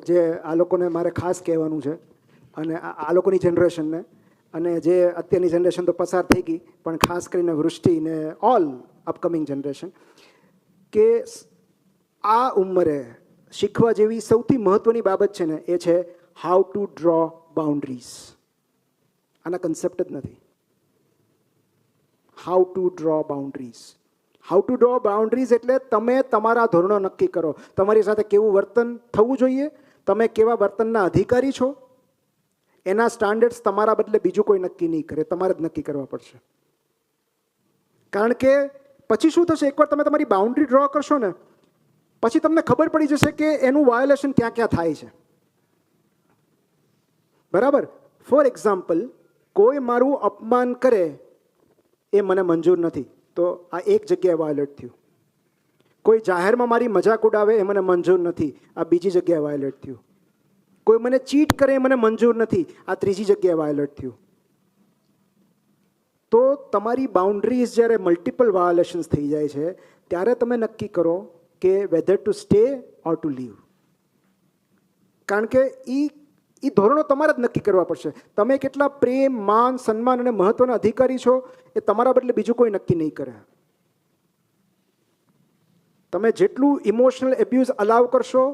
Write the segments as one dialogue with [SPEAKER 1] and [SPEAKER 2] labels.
[SPEAKER 1] જે આ લોકોને મારે ખાસ કહેવાનું છે, અને આ લોકોની જનરેશનને, અને જે અત્યારની જનરેશન તો પસાર થઈ ગઈ, પણ ખાસ કરીને વૃષ્ટિ ને ઓલ અપકમિંગ જનરેશન, કે આ ઉંમરે શીખવા જેવી સૌથી મહત્ત્વની બાબત છે ને, એ છે હાઉ ટુ ડ્રો બાઉન્ડ્રીઝ. આના કન્સેપ્ટ જ નથી. How to draw boundaries. How to draw boundaries એટલે તમે તમારા ધોરણો નક્કી કરો. તમારી સાથે કેવું વર્તન થવું જોઈએ, તમે કેવા વર્તનના અધિકારી છો, એના સ્ટાન્ડર્ડ્સ તમારા બદલે બીજું કોઈ નક્કી નહીં કરે, તમારે જ નક્કી કરવા પડશે. કારણ કે પછી શું થશે, એકવાર તમે તમારી બાઉન્ડ્રી ડ્રો કરશો ને, પછી તમને ખબર પડી જશે કે એનું વાયોલેશન ક્યાં ક્યાં થાય છે. બરાબર? ફોર એક્ઝામ્પલ, કોઈ મારું અપમાન કરે એ મને મંજૂર નથી, તો આ એક જગ્યાએ વાયોલેટ થયું. કોઈ જાહેરમાં મારી મજાક ઉડાવે એ મને મંજૂર નથી, આ બીજી જગ્યાએ વાયોલેટ થયું. કોઈ મને ચીટ કરે એ મને મંજૂર નથી, આ ત્રીજી જગ્યાએ વાયોલેટ થયું. તો તમારી બાઉન્ડ્રીઝ જ્યારે મલ્ટિપલ વાયોલેશન્સ થઈ જાય છે, ત્યારે તમે નક્કી કરો કે whether to stay or to leave. કારણ કે એ ધોરણો તમારે જ નક્કી કરવા પડશે. તમે કેટલા પ્રેમ, માન, સન્માન અને મહત્વના અધિકારી છો, એ તમારા બદલે બીજું કોઈ નક્કી નહીં કરે. તમે જેટલું ઇમોશનલ એબ્યુઝ અલાવ કરશો,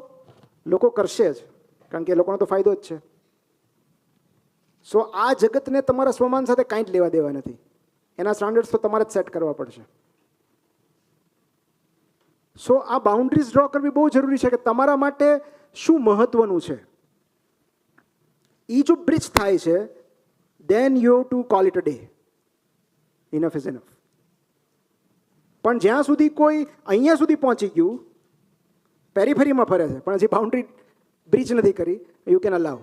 [SPEAKER 1] લોકો કરશે જ, કારણ કે એ લોકોનો તો ફાયદો જ છે. સો આ જગતને તમારા સ્વમાન સાથે કાંઈ જ લેવા દેવા નથી. એના સ્ટાન્ડર્ડ્સ તો તમારે જ સેટ કરવા પડશે. સો આ બાઉન્ડ્રીઝ ડ્રો કરવી બહુ જરૂરી છે કે તમારા માટે શું મહત્વનું છે. એ જો બ્રિજ થાય છે, then you have to call it a day. Enough is enough. પણ જ્યાં સુધી કોઈ અહીંયા સુધી પહોંચી ગયું, પેરીફેરીમાં ફરે છે, પણ હજી બાઉન્ડ્રી બ્રિજ નથી કરી, યુ કેન અલાવ,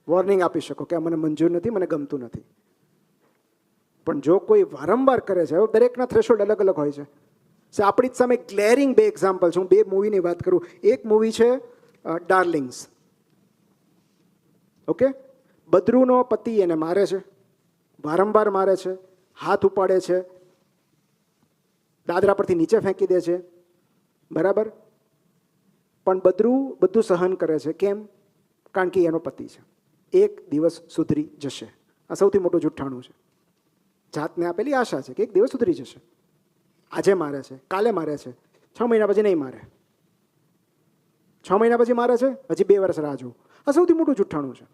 [SPEAKER 1] વોર્નિંગ આપી શકો કે મને મંજૂર નથી, મને ગમતું નથી. પણ જો કોઈ વારંવાર કરે છે, દરેકના થ્રેશોલ્ડ અલગ અલગ હોય છે. આપણી જ સામે ગ્લેરિંગ બે એક્ઝામ્પલ છે. હું બે મૂવીની વાત કરું. એક મૂવી છે ડાર્લિંગ્સ. ઓકે, બદરુનો પતિ એને મારે છે, વારંવાર મારે છે, હાથ ઉપાડે છે, દાદરા પરથી નીચે ફેંકી દે છે. બરાબર? પણ બદરુ બધું સહન કરે છે. કેમ? કારણ કે એનો પતિ છે. એક દિવસ સુધરી જશે. આ સૌથી મોટું જુઠ્ઠાણું છે. જાતને આપેલી આશા છે કે એક દિવસ સુધરી જશે. આજે મારે છે, કાલે મારે છે, 6 મહિના પછી નહીં મારે, 6 મહિના પછી મારે છે, હજી 2 વર્ષ રાહ જોઉં. આ સૌથી મોટું જુઠ્ઠાણું છે.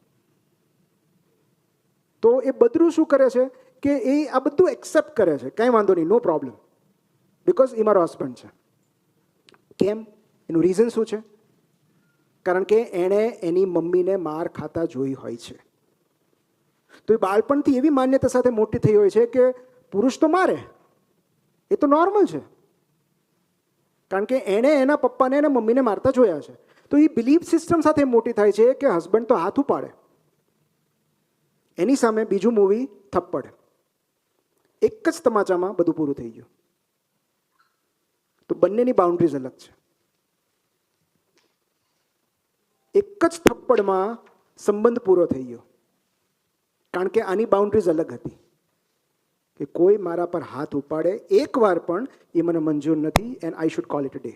[SPEAKER 1] તો એ બદરુ શું કરે છે કે એ આ બધું એક્સેપ્ટ કરે છે, કાંઈ વાંધો નહીં, નો પ્રોબ્લેમ, બિકોઝ એ મારો હસબન્ડ છે. કેમ? એનું રીઝન શું છે? કારણ કે એણે એની મમ્મીને માર ખાતા જોઈ હોય છે. તો એ બાળપણથી એવી માન્યતા સાથે મોટી થઈ હોય છે કે પુરુષ તો મારે, એ તો નોર્મલ છે, કારણ કે એણે એના પપ્પાને એના મમ્મીને મારતા જોયા છે. તો એ બિલીફ સિસ્ટમ સાથે મોટી થાય છે કે હસબન્ડ તો હાથ ઉપાડે. એની સામે બીજું મૂવી થપ્પડ. એક જ તમાચામાં બધું પૂરું થઈ ગયું. તો બંનેની બાઉન્ડ્રીઝ અલગ છે. એક જ થપ્પડમાં સંબંધ પૂરો થઈ ગયો, કારણ કે આની બાઉન્ડ્રીઝ અલગ હતી કે કોઈ મારા પર હાથ ઉપાડે એકવાર પણ એ મને મંજૂર નથી, and I should call it a day.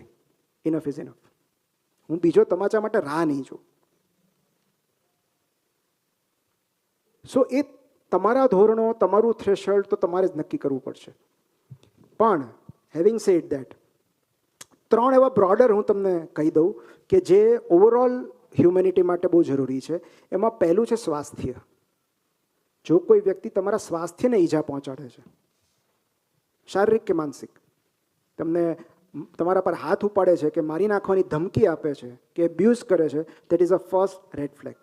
[SPEAKER 1] Enough is enough. હું બીજો તમાચા માટે રાહ નહીં જોઉં. સો એ તમારા ધોરણો, તમારું થ્રેશોલ્ડ તો તમારે જ નક્કી કરવું પડશે. પણ હેવિંગ સેડ દેટ, 3 એવા બ્રોડર હું તમને કહી દઉં કે જે ઓવરઓલ હ્યુમેનિટી માટે બહુ જરૂરી છે. એમાં પહેલું છે સ્વાસ્થ્ય. જો કોઈ વ્યક્તિ તમારા સ્વાસ્થ્યને ઈજા પહોંચાડે છે, શારીરિક કે માનસિક, તમને તમારા પર હાથ ઉપાડે છે કે મારી નાખવાની ધમકી આપે છે કે એબ્યુઝ કરે છે, that is a first red flag.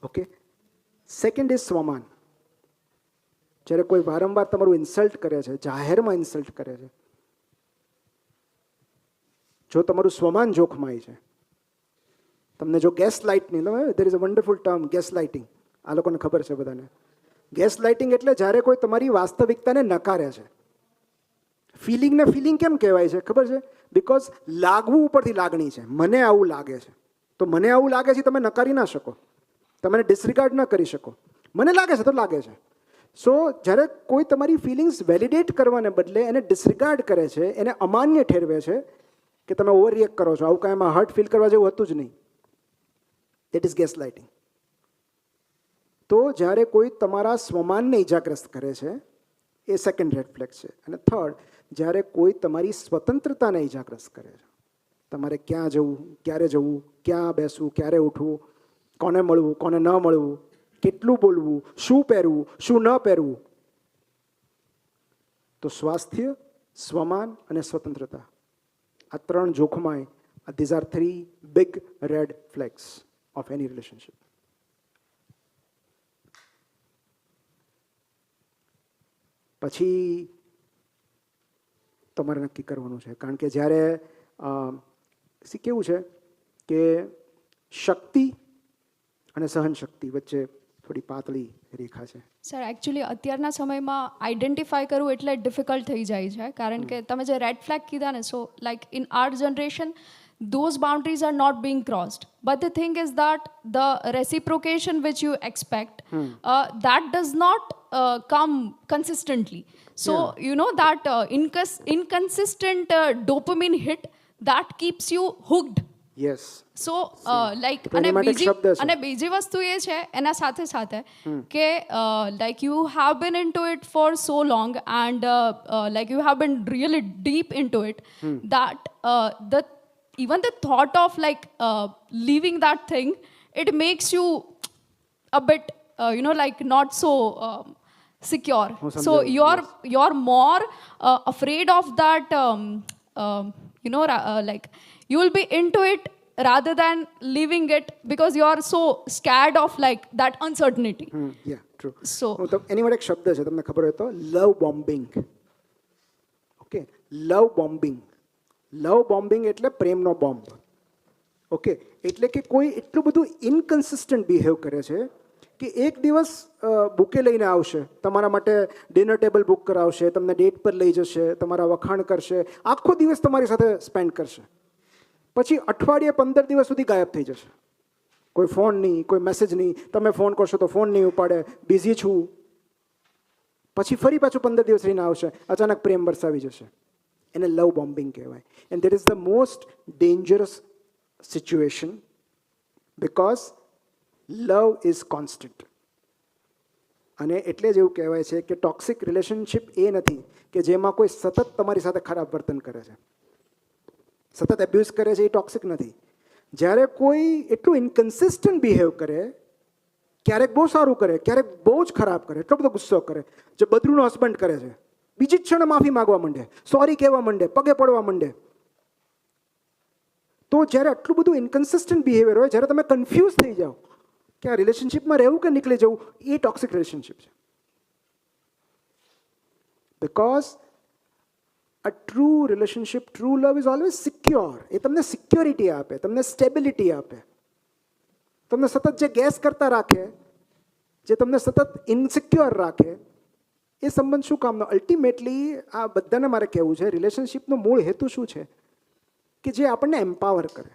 [SPEAKER 1] Okay. Second is સ્વમાન. જ્યારે કોઈ વારંવાર તમારું ઇન્સલ્ટ કરે છે, જાહેરમાં ઇન્સલ્ટ કરે છે, જો તમારું સ્વમાન જોખમાય છે, તમને જો ગેસ લાઇટની, there is a wonderful term, gas lighting. આ લોકોને ખબર છે બધાને. ગેસ લાઇટિંગ એટલે જ્યારે કોઈ તમારી વાસ્તવિકતાને નકારે છે. ફિલિંગને ફિલિંગ કેમ કહેવાય છે ખબર છે? બિકોઝ લાગવું ઉપરથી લાગણી છે. મને આવું લાગે છે, તો મને આવું લાગે છે, તમે નકારી ના શકો, તમે ડિસરિગાર્ડ ના કરી શકો. મને લાગે છે તો લાગે છે. સો જ્યારે કોઈ તમારી ફિલિંગ્સ વેલિડેટ કરવાને બદલે એને ડિસરિગાર્ડ કરે છે, એને અમાન્ય ઠેરવે છે, કે તમે ઓવર રિએક્ટ કરો છો, આવું કાંઈ એમાં હર્ટ ફીલ કરવા જેવું હતું જ નહીં. That is gas lighting. તો જ્યારે કોઈ તમારા સ્વમાનને ઇજાગ્રસ્ત કરે છે એ સેકન્ડ રેડ ફ્લેગ છે. અને થર્ડ, જ્યારે કોઈ તમારી સ્વતંત્રતાને ઇજાગ્રસ્ત કરે છે, તમારે ક્યાં જવું, ક્યારે જવું, ક્યાં બેસવું, ક્યારે ઉઠવું, કોને મળવું, કોને ન મળવું, કેટલું બોલવું, શું પહેરવું, શું ન પહેરવું, તો સ્વાસ્થ્ય, સ્વમાન અને સ્વતંત્રતા, આ ત્રણ જોખમાય. These are 3 big red flags of any relationship. પછી તમારે નક્કી કરવાનું છે, કારણ કે જ્યારે કેવું છે કે શક્તિ અને સહનશક્તિ વચ્ચે થોડી પાતળી રેખા છે.
[SPEAKER 2] સર એકચ્યુઅલી અત્યારના સમયમાં આઈડેન્ટિફાય કરવું એટલે ડિફિકલ્ટ થઈ જાય છે, કારણ કે તમે જે રેડ ફ્લેગ કીધા ને, સો like in our generation those boundaries are not being crossed, but the thing is that the reciprocation which you expect that does not come consistently. So you know that inconsistent dopamine hit that keeps you hooked.
[SPEAKER 1] Yes.
[SPEAKER 2] So like
[SPEAKER 1] તો એની માટે એક શબ્દ છે.
[SPEAKER 2] અને બીજી વસ્તુ એ છે એના સાથે સાથે કે like you have been into it for so long and like you have been really deep into it that the even the thought of like leaving that thing, it makes you a bit you know like not so secure. So you're more afraid of that you know like you will be into it rather than leaving it because you are so scared of like that uncertainty.
[SPEAKER 1] Yeah true.
[SPEAKER 2] So
[SPEAKER 1] એની માટે એક શબ્દ છે, તમને ખબર હોય તો, લવ bombing. Okay, લવ bombing. લવ bombing એટલે પ્રેમનો બોમ્બ. ઓકે, એટલે કે કોઈ એટલું બધું ઇનકન્સિસ્ટન્ટ બિહેવ કરે છે કે એક દિવસ બુકે લઈને આવશે, તમારા માટે ડિનર ટેબલ બુક કરાવશે, તમને ડેટ પર લઈ જશે, તમારા વખાણ કરશે, આખો દિવસ તમારી સાથે સ્પેન્ડ કરશે, પછી અઠવાડિયે 15 દિવસ સુધી ગાયબ થઈ જશે. કોઈ ફોન નહીં, કોઈ મેસેજ નહીં, તમે ફોન કરશો તો ફોન નહીં ઉપાડે, બિઝી છું. પછી ફરી પાછું 15 દિવસ રહીને આવશે, અચાનક પ્રેમ વરસાવી જશે. એને લવ બોમ્બિંગ કહેવાય. And that is the most dangerous situation because love is constant. અને એટલે જ એવું કહેવાય છે કે ટોક્સિક રિલેશનશિપ એ નથી કે જેમાં કોઈ સતત તમારી સાથે ખરાબ વર્તન કરે છે, સતત એબ્યુઝ કરે છે, એ ટોક્સિક નથી. જ્યારે કોઈ એટલું ઇનકન્સિસ્ટન્ટ બિહેવ કરે, ક્યારેક બહુ સારું કરે, ક્યારેક બહુ જ ખરાબ કરે, એટલો બધો ગુસ્સો કરે, જે બદરૂનો હસબન્ડ કરે છે, બીજી જ ક્ષણે માફી માગવા માંડે, સોરી કહેવા માંડે, પગે પડવા માંડે. તો જ્યારે આટલું બધું ઇનકન્સિસ્ટન્ટ બિહેવિયર હોય, જ્યારે તમે કન્ફ્યુઝ થઈ જાઓ કે આ રિલેશનશિપમાં રહેવું કે નીકળી જવું, એ ટોક્સિક રિલેશનશિપ છે. Because a true relationship, true love is always secure. એ તમને સિક્યોરિટી આપે, તમને સ્ટેબિલિટી આપે, તમને સતત જે ગેસ કરતા રાખે, જે તમને સતત ઇનસિક્યોર રાખે, એ સંબંધ શું કામનો? અલ્ટિમેટલી આ બધાને મારે કહેવું છે, રિલેશનશિપનો મૂળ હેતુ શું છે? કે જે આપણને એમ્પાવર કરે.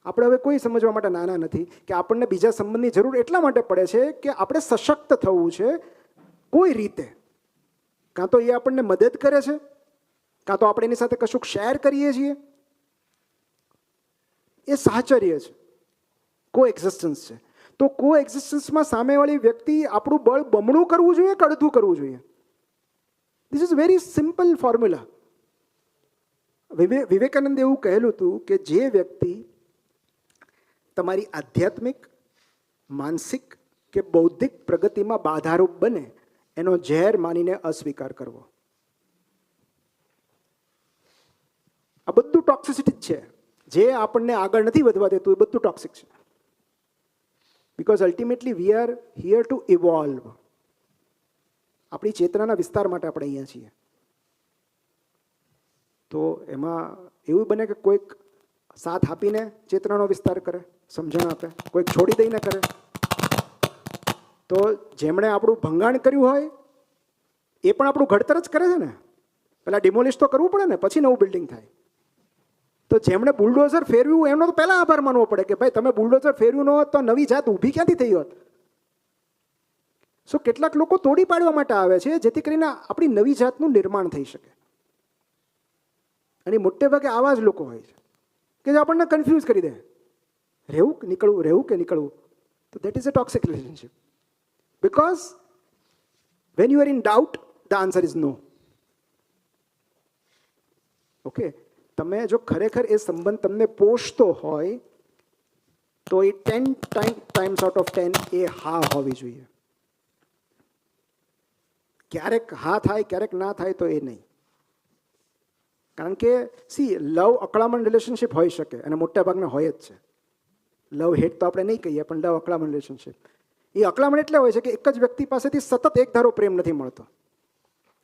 [SPEAKER 1] આપણે હવે કોઈ સમજવા માટે નાના નથી કે આપણને બીજા સંબંધની જરૂર એટલા માટે પડે છે કે આપણે સશક્ત થવું છે કોઈ રીતે. કાં તો એ આપણને મદદ કરે છે, કાં તો આપણે એની સાથે કશુંક શેર કરીએ છીએ. એ સાહચર્ય છે, કો એક્ઝિસ્ટન્સ છે. તો કો એક્ઝિસ્ટન્સમાં સામેવાળી વ્યક્તિ આપણું બળ બમણું કરવું જોઈએ કે અડધું કરવું જોઈએ? This is very simple formula. વિવેકાનંદે એવું કહેલું હતું કે જે વ્યક્તિ તમારી આધ્યાત્મિક, માનસિક કે બૌદ્ધિક પ્રગતિમાં બાધારૂપ બને એનો ઝેર માનીને અસ્વીકાર કરવો. આ બધું ટોક્સિસિટી જ છે. જે આપણને આગળ નથી વધવા દેતું એ બધું ટોક્સિક છે. Because ultimately we are here two evolve. આપણી ચેતનાના વિસ્તાર માટે આપણે અહીંયા છીએ. તો એમાં એવું બને કે કોઈક સાથ આપીને ચેતનાનો વિસ્તાર કરે, સમજણ આપે, કોઈક છોડી દઈને કરે. તો જેમણે આપણું ભંગાણ કર્યું હોય એ પણ આપણું ઘડતર જ કરે છે ને. પહેલાં ડિમોલિશ તો કરવું પડે ને, પછી નવું બિલ્ડિંગ થાય. તો જેમણે બુલડોઝર ફેરવ્યું એમનો તો પહેલાં આભાર માનવો પડે કે ભાઈ તમે બુલડોઝર ફેરવ્યું ન હોત તો નવી જાત ઊભી ક્યાંથી થઈ હોત. સો કેટલાક લોકો તોડી પાડવા માટે આવે છે જેથી કરીને આપણી નવી જાતનું નિર્માણ થઈ શકે. અને મોટે ભાગે આવા જ લોકો હોય છે કે જે આપણને કન્ફ્યુઝ કરી દે, રહેવું કે નીકળવું, રહેવું કે નીકળવું. તો that is a toxic relationship. Because when you are in doubt the answer is no. Okay, તમે જો ખરેખર એ સંબંધ તમને પોષતો હોય તો એ 10 ટાઈમ્સ આઉટ ઓફ 10 એ હા હોવી જોઈએ. ક્યારેક હા થાય, ક્યારેક ના થાય તો એ નહીં. કારણ કે લવ અકળામણ રિલેશનશિપ હોઈ શકે, અને મોટા ભાગના હોય જ છે. લવ હેટ તો આપણે નહીં કહીએ, પણ લવ અકળામણ રિલેશનશિપ. એ અકળામણ એટલે હોય છે કે એક જ વ્યક્તિ પાસેથી સતત એક ધારો પ્રેમ નથી મળતો.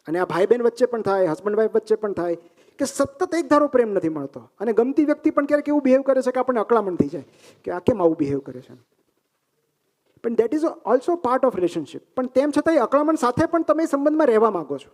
[SPEAKER 1] અને આ ભાઈ બહેન વચ્ચે પણ થાય, હસબન્ડ વાઈફ વચ્ચે પણ થાય કે સતત એક ધારો પ્રેમ નથી મળતો. અને ગમતી વ્યક્તિ પણ ક્યારેક એવું બિહેવ કરે છે કે આપણને અકળામણ થઈ જાય કે આ કેમ આવું બિહેવ કરે છે. પણ that is also part of relationship. પણ તેમ છતાં એ અકળામણ સાથે પણ તમે સંબંધમાં રહેવા માંગો છો.